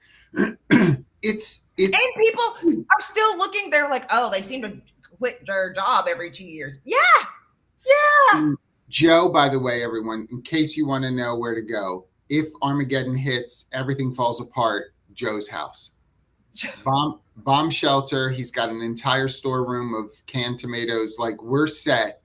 it's. And people are still looking. They're like, oh, they seem to quit their job every 2 years. Yeah. Joe, by the way, everyone, in case you want to know where to go, if Armageddon hits, everything falls apart, Joe's house. Bomb shelter. He's got an entire storeroom of canned tomatoes. Like, we're set.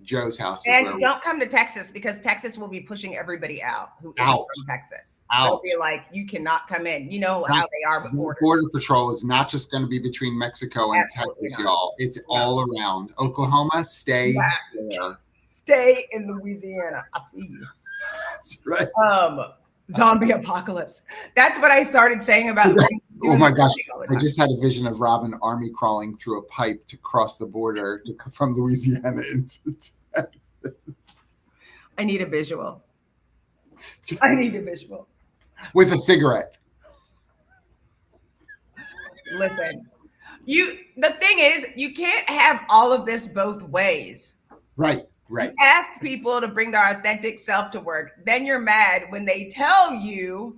Joe's house. And don't come to Texas, because Texas will be pushing everybody out who is from Texas. They'll be like, you cannot come in. You know how they are with borders. Border patrol is not just going to be between Mexico and Texas, y'all. It's all around. Oklahoma, stay there. Stay in Louisiana. I see you. That's right. Zombie apocalypse. That's what I started saying about. Oh my gosh. I just had a vision of Robin army crawling through a pipe to cross the border from Louisiana into Texas. I need a visual. With a cigarette. Listen, the thing is, you can't have all of this both ways. Right. You ask people to bring their authentic self to work. Then you're mad when they tell you,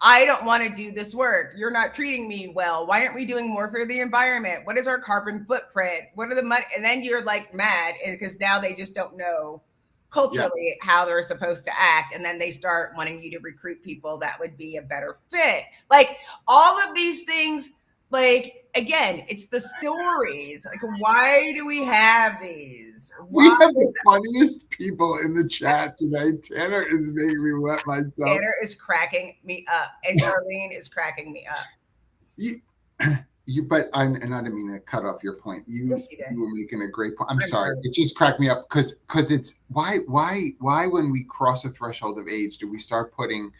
I don't want to do this work. You're not treating me well. Why aren't we doing more for the environment? What is our carbon footprint? What are the money? And then you're like mad because now they just don't know culturally how they're supposed to act. And then they start wanting you to recruit people that would be a better fit. Like, all of these things, like, again, it's the stories. Like, why do we have these? We have the funniest people in the chat today. Tanner is making me wet myself. Tanner is cracking me up, and Charlene is cracking me up. But I didn't mean to cut off your point. Yes, you did. You were making a great point. I'm sorry. It just cracked me up because it's why when we cross a threshold of age do we start putting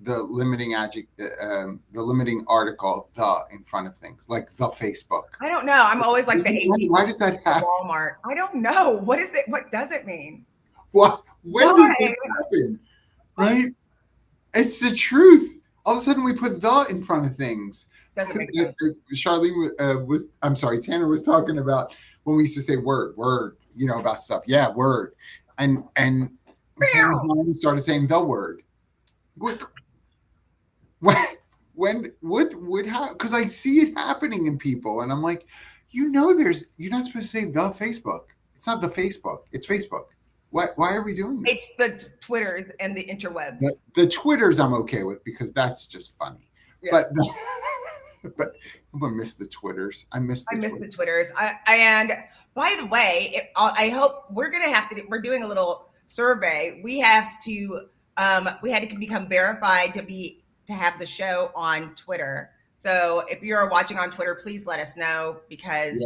the limiting the limiting article in front of things, like the Facebook? I don't know. I'm always like why does that happen? Walmart. I don't know. What is it? What does it mean? What? When does it happen? Right? It's the truth. All of a sudden we put the in front of things. Doesn't make sense. Tanner was talking about when we used to say word, about stuff. Yeah, word. And Tanner's mom started saying the word. Because I see it happening in people, and I'm like, you're not supposed to say the Facebook. It's not the Facebook. It's Facebook. Why are we doing that? It's the Twitters and the interwebs. The Twitters I'm okay with because that's just funny. Yeah. But I'm gonna miss the Twitters. I miss the Twitters. And by the way, I hope we're doing a little survey. We had to become verified to have the show on Twitter. So if you're watching on Twitter, please let us know because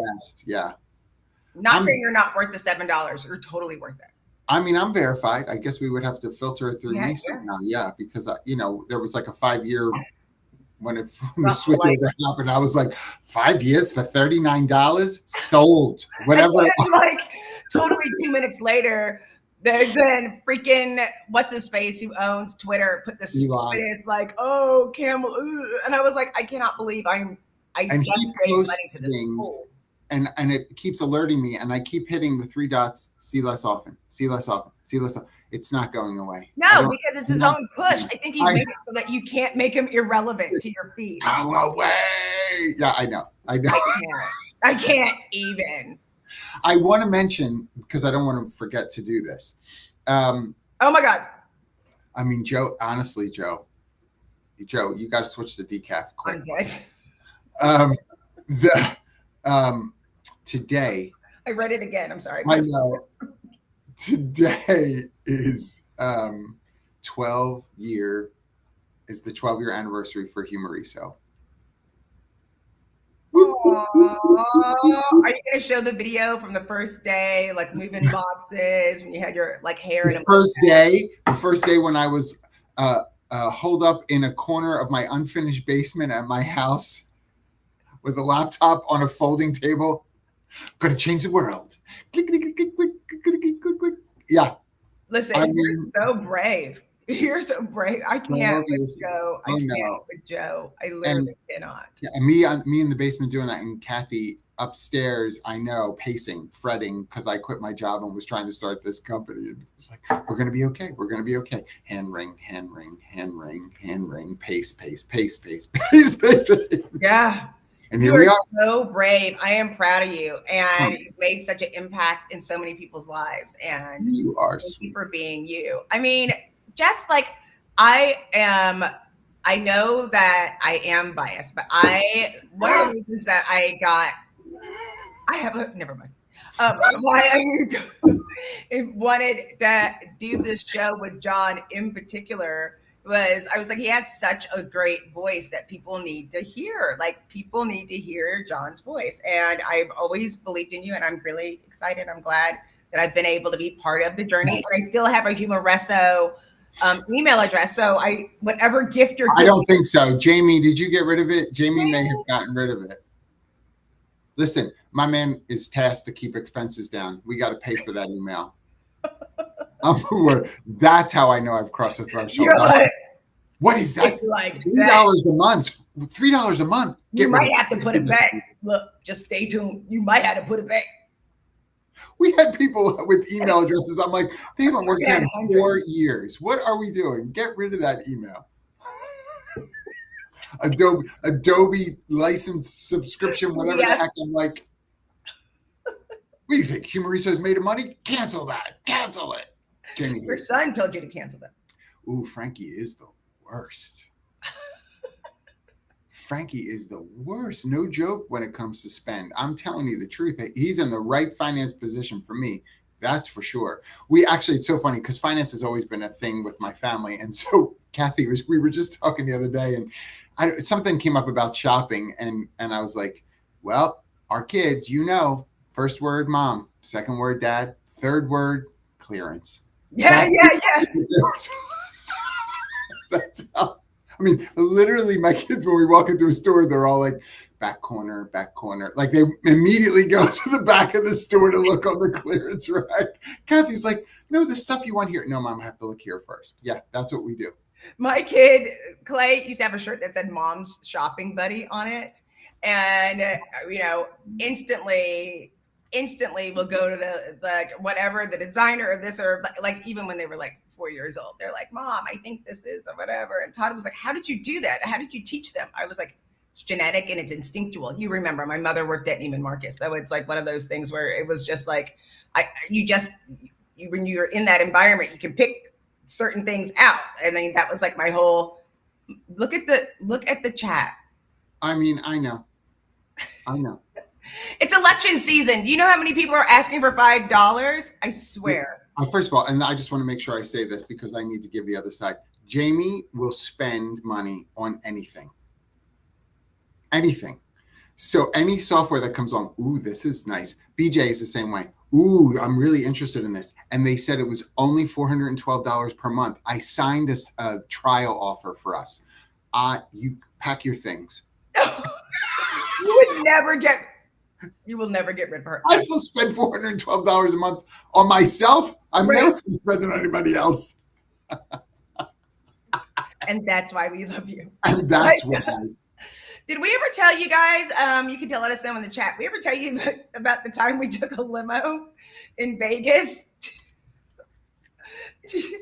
not saying you're not worth the $7. You're totally worth it. I mean, I'm verified. I guess we would have to filter it through me somehow. Yeah, because there was like a 5-year when the switchover happened. I was like, 5 years for $39 sold. Whatever. Like totally 2 minutes later. There's been freaking what's his face who owns Twitter put the stupidest like, oh, Camel, and I was like, I cannot believe I and just he gave money posts to this things, fool. and it keeps alerting me, and I keep hitting the 3 dots. See less often. See less often. See less often. It's not going away. No, because it's his own push. I think he made it so that you can't make him irrelevant to your feed. Go away. Yeah, I know. I can't even. I want to mention, because I don't want to forget to do this. Oh my God. I mean, Joe, honestly, Joe, you got to switch to decaf quick. I'm dead. Today. I read it again. I'm sorry. I know. Today is 12-year anniversary for Humoriso. Are you going to show the video from the first day, like moving boxes when you had your like hair? The first day when I was holed up in a corner of my unfinished basement at my house with a laptop on a folding table. Going to change the world. Click, click, click, click, click, click, click, click. Yeah. Listen, you're so brave. You're so brave. I can't with Joe. I can't with Joe. I literally cannot. Yeah, and me in the basement doing that, and Kathy upstairs, I know, pacing, fretting, because I quit my job and was trying to start this company. And it's like, we're going to be okay. We're going to be okay. Hand ring, hand ring, hand ring, hand ring, pace, pace, pace, pace, pace, pace, pace. Yeah. And here we are. So brave. I am proud of you. And you've made such an impact in so many people's lives. And you are thank you for being you. I mean, just like I know that I am biased, but one of the reasons that never mind. Why I wanted to do this show with John in particular was I was like, he has such a great voice that people need to hear. Like people need to hear John's voice. And I've always believed in you, and I'm really excited. I'm glad that I've been able to be part of the journey. And I still have a Humoriso email address. So whatever gift you're giving. I don't think so. Jamie, did you get rid of it? Jamie may have gotten rid of it. Listen, my man is tasked to keep expenses down. We got to pay for that email. That's how I know I've crossed the threshold. What is that? Like $3 a month. $3 a month. You might have to put it back. Look, just stay tuned. You might have to put it back. We had people with email addresses. I'm like, they haven't worked here in 4 years. What are we doing? Get rid of that email. Adobe license subscription, whatever the heck. I'm like, what do you think? Humoriso's made of money? Cancel that. Cancel it. Your son told you to cancel that. Ooh, Frankie is the worst. Frankie is the worst. No joke when it comes to spend. I'm telling you the truth. He's in the right finance position for me. That's for sure. It's so funny because finance has always been a thing with my family. And so Kathy, we were just talking the other day, and something came up about shopping. And I was like, well, our kids, first word, mom, second word, dad, third word, clearance. Yeah. That's how. I mean, literally, my kids, when we walk into a store, they're all like, back corner. Like, they immediately go to the back of the store to look on the clearance rack. Kathy's like, no, the stuff you want here. No, Mom, I have to look here first. Yeah, that's what we do. My kid, Clay, used to have a shirt that said Mom's Shopping Buddy on it. And, instantly we'll go to the whatever, the designer of this, or like even when they were like 4 years old, they're like, Mom, I think this is, or whatever. And Todd was like, how did you do that? How did you teach them? I was like, it's genetic and it's instinctual. You remember, my mother worked at Neiman Marcus. So it's like one of those things where it was just like, when you're in that environment, you can pick certain things out. I mean, that was like my whole, look at the chat. I mean, I know. It's election season. You know how many people are asking for $5? I swear. First of all, and I just want to make sure I say this because I need to give the other side. Jamie will spend money on anything. So any software that comes on, ooh, this is nice. BJ is the same way. Ooh, I'm really interested in this. And they said it was only $412 per month. I signed a trial offer for us. You pack your things. You will never get rid of her. I will spend $412 a month on myself. I'm never going to spend it on anybody else. And that's why we love you. And that's why. Did we ever tell you guys, you can let us know in the chat, we ever tell you about the time we took a limo in Vegas? It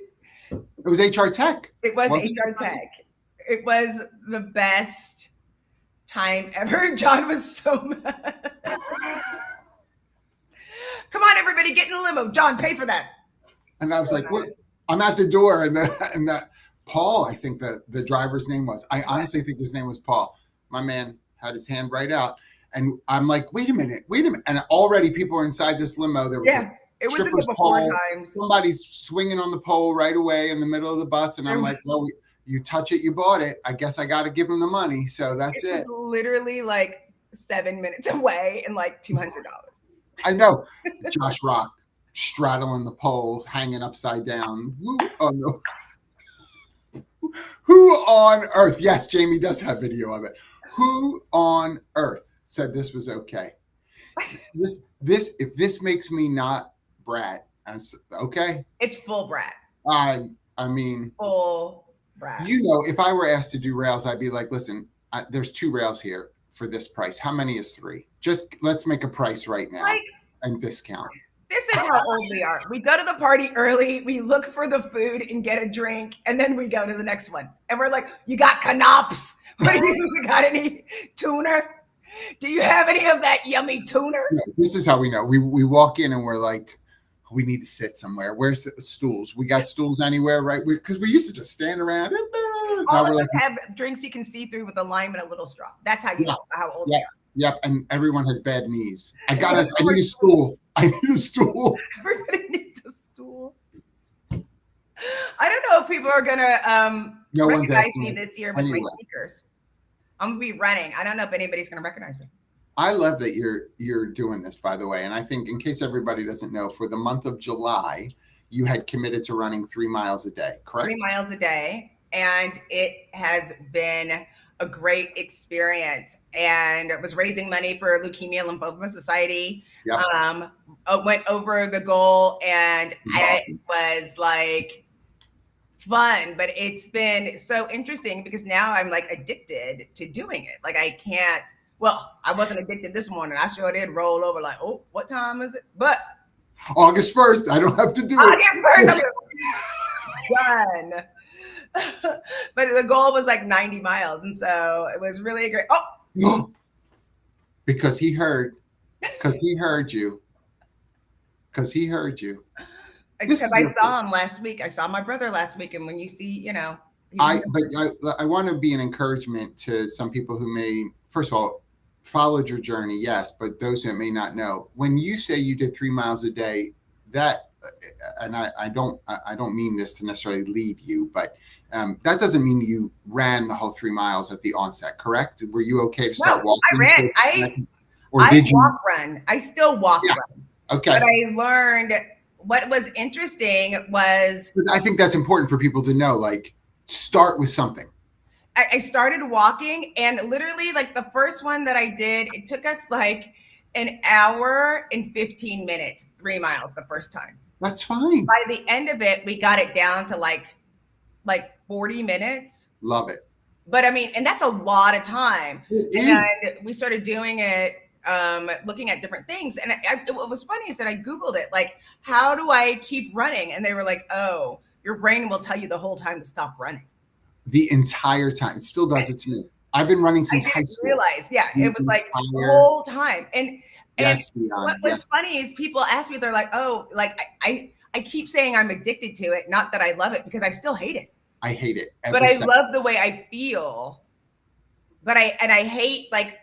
was HR Tech. It was HR Tech. It was the best time ever. John was so mad. Come on, everybody, get in the limo. John, pay for that. And I was like, what? I'm at the door. And that Paul, I think the driver's name was. I honestly think his name was Paul. My man had his hand right out. And I'm like, wait a minute. And already people are inside this limo. There was it was in the before times. Somebody's swinging on the pole right away in the middle of the bus. And I'm like, well, you touch it, you bought it. I guess I got to give him the money. So that's it. It was literally like 7 minutes away and like $200. I know. Josh Rock straddling the pole, hanging upside down. Oh, no. Who on earth? Yes, Jamie does have video of it. Who on earth said this was okay? If this makes me not brat, okay. It's full brat. I mean, full brat. If I were asked to do rails, I'd be like, listen, there's 2 rails here for this price. How many is 3? Just let's make a price right now and discount. This is how old we are. We go to the party early, we look for the food and get a drink, and then we go to the next one. And we're like, you got canops? You got any tuna? Do you have any of that yummy tuna? Yeah, this is how we know. We walk in and we're like, we need to sit somewhere. Where's the stools? We got stools anywhere, right? Because we used to just stand around. All of us have drinks you can see through with a lime and a little straw. That's how you know how old we are. Yep, and everyone has bad knees. I need a stool. Everybody needs a stool. I don't know if people are gonna recognize me this year with my sneakers. I'm gonna be running. I don't know if anybody's gonna recognize me. I love that you're doing this, by the way. And I think, in case everybody doesn't know, for the month of July, you had committed to running 3 miles a day, correct? 3 miles a day, and it has been a great experience. And it was raising money for Leukemia Lymphoma Society. Yep. Went over the goal, and it was like fun, but it's been so interesting because now I'm like addicted to doing it. Like I can't. Well, I wasn't addicted this morning. I sure did roll over like, oh, what time is it? But August 1st, I don't have to do it. August 1st, done. But the goal was like 90 miles. And so it was really great. Oh, because he heard you. Because I saw him last week. I saw my brother last week. And when you see, I want to be an encouragement to some people who may, first of all, followed your journey, yes, but those who may not know, when you say you did 3 miles a day, that, and I don't mean this to necessarily lead you, but that doesn't mean you ran the whole 3 miles at the onset, correct? Were you okay to start walking? I ran. I walk run. I still walk run. Okay. But I learned what was interesting was. I think that's important for people to know, like, start with something. I started walking, and literally like the first one that I did, it took us like an hour and 15 minutes, 3 miles the first time. That's fine. By the end of it, we got it down to like 40 minutes. Love it. But I mean, and that's a lot of time. It And we started doing it, looking at different things. And what was funny is that I Googled it, like, how do I keep running? And they were like, oh, your brain will tell you the whole time to stop running. The entire time. It still does it to me. I've been running since high school. Realize, yeah, it was like the whole time. And yes, what was funny is people ask me, they're like, oh, like I keep saying I'm addicted to it, not that I love it, because I still hate it. I hate it. But I love the way I feel. But I hate like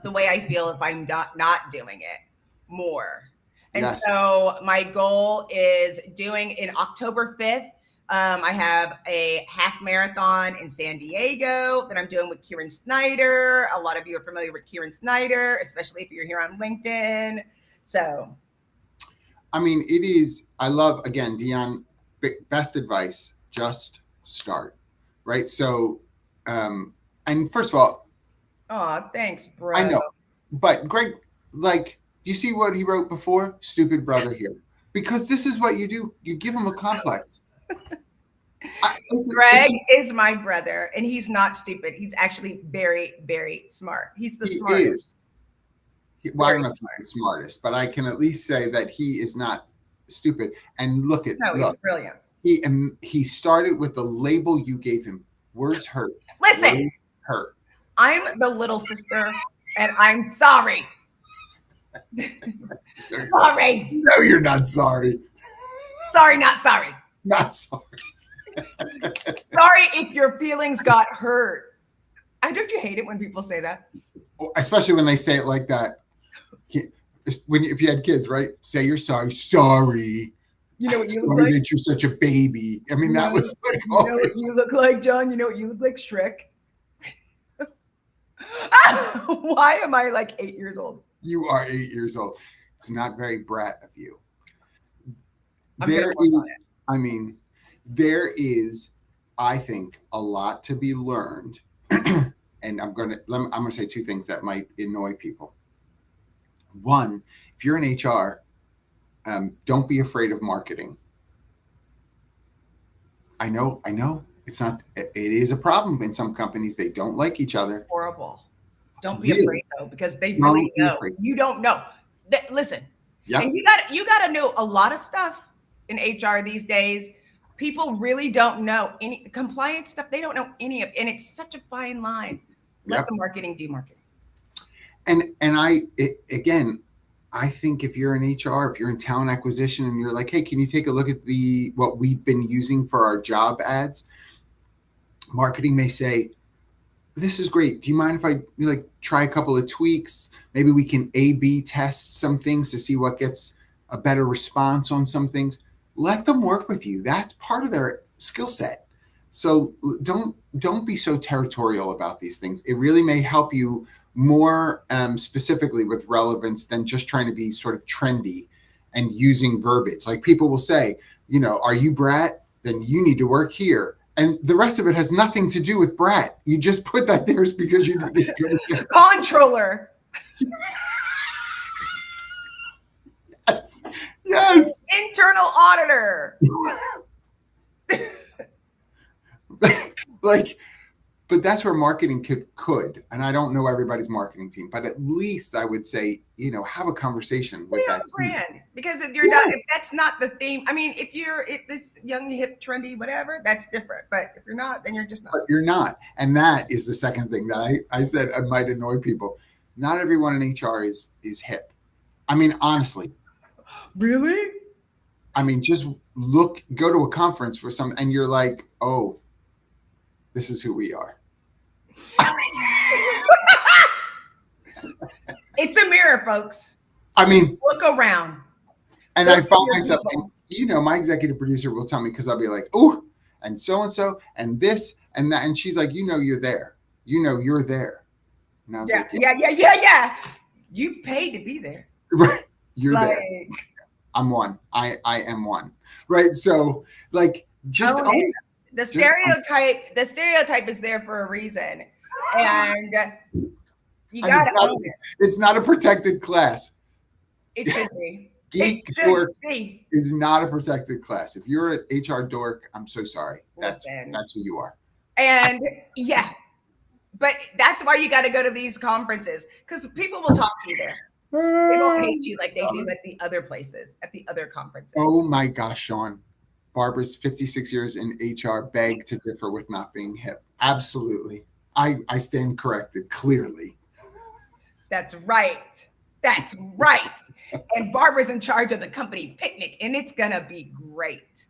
the way I feel if I'm not doing it more. And so my goal is doing in October 5th. I have a half marathon in San Diego that I'm doing with Kieran Snyder. A lot of you are familiar with Kieran Snyder, especially if you're here on LinkedIn. So, I mean, it is, I love, again, Dion, best advice, just start, right? So, and first of all, oh, thanks, bro. I know, but Greg, like, do you see what he wrote before? Stupid brother here. Because this is what you do. You give him a complex. Greg is my brother, and he's not stupid. He's actually very, very smart. He's the smartest. Well, I don't know if he's the smartest, but I can at least say that he is not stupid. And look, he's brilliant. He started with the label you gave him. Words hurt. Listen, words hurt. I'm the little sister, and I'm sorry. Sorry. No, you're not sorry. Sorry, not sorry. Not sorry. Sorry if your feelings got hurt. Don't you hate it when people say that? Especially when they say it like that. If you had kids, right? Say you're sorry. Sorry. You know what you look look like? That you're such a baby. I mean, that was like, you know what you look like, John? You know what you look like? Shrek. Why am I like 8 years old? You are 8 years old. It's not very brat of you. There is, I think, a lot to be learned. And I'm going to say two things that might annoy people. One, if you're in HR, don't be afraid of marketing. I know it is a problem in some companies. They don't like each other. Horrible. Don't be afraid though, because they really know. You don't know. Listen, and you got to know a lot of stuff in HR these days. People really don't know any compliance stuff. They don't know any of, and it's such a fine line. Let the marketing do marketing. And I think if you're in HR, if you're in talent acquisition, and you're like, hey, can you take a look at what we've been using for our job ads? Marketing may say, this is great. Do you mind if I try a couple of tweaks? Maybe we can A/B test some things to see what gets a better response on some things. Let them work with you. That's part of their skill set. So don't be so territorial about these things. It really may help you more specifically with relevance than just trying to be sort of trendy and using verbiage. Like people will say, are you Brat? Then you need to work here. And the rest of it has nothing to do with Brat. You just put that there because you think it's good. Controller. Yes. Internal auditor. But that's where marketing could, and I don't know everybody's marketing team, but at least I would say, have a conversation with that brand. Because if you're not, if that's not the theme, I mean, if you're this young, hip, trendy, whatever, that's different. But if you're not, then you're just not. But you're not. And that is the second thing that I said I might annoy people. Not everyone in HR is hip. I mean, honestly. Really? I mean, just go to a conference for some, and you're like, oh, this is who we are. It's a mirror, folks. I mean, look around. And I found myself, and, my executive producer will tell me, because I'll be like, oh, and so, and this, and that. And she's like, you're there. You're there. And I was like, yeah. You paid to be there. Right. You're there. I'm one. I am one. Right. So just own the stereotype is there for a reason. And you gotta own it. It's not a protected class. It should be. Geek It should dork be. is not a protected class. If you're an HR dork, I'm so sorry. Listen. That's who you are. And yeah, but that's why you got to go to these conferences, because people will talk to you there. They don't hate you like they do at the other places, at the other conferences. Oh my gosh, Sean. Barbara's 56 years in HR beg to differ with not being hip. Absolutely. I stand corrected, clearly. That's right. That's right. And Barbara's in charge of the company picnic, and it's going to be great.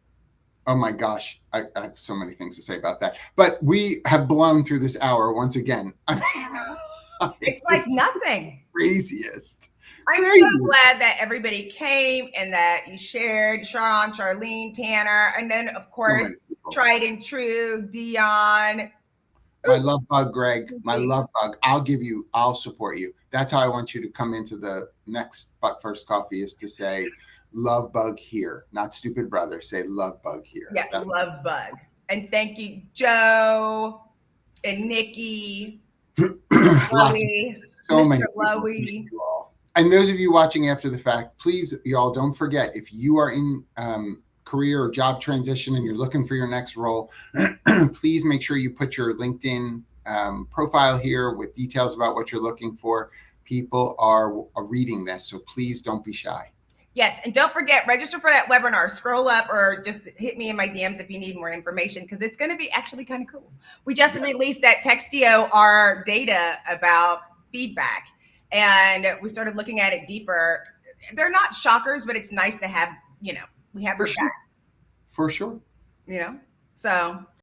Oh my gosh. I have so many things to say about that. But we have blown through this hour once again. I mean, It's like nothing. Craziest. I'm so glad that everybody came and that you shared. Sharon, Charlene, Tanner, and then of course, tried and true, Dion. My love bug, Greg. My love bug. I'll support you. That's how I want you to come into the next But First Coffee, is to say love bug here, not stupid brother. Say love bug here. Yeah, love bug. And thank you, Joe and Nikki. Chloe, so Mr. many Lowy. And those of you watching after the fact, please, y'all, don't forget, if you are in career or job transition and you're looking for your next role, please make sure you put your LinkedIn profile here with details about what you're looking for. People are reading this, so please don't be shy. Yes, and don't forget, register for that webinar. Scroll up or just hit me in my DMs if you need more information, because it's going to be actually kind of cool. We just released at Textio our data about feedback, and we started looking at it deeper. They're not shockers, but it's nice to have, we have For sure. For sure. So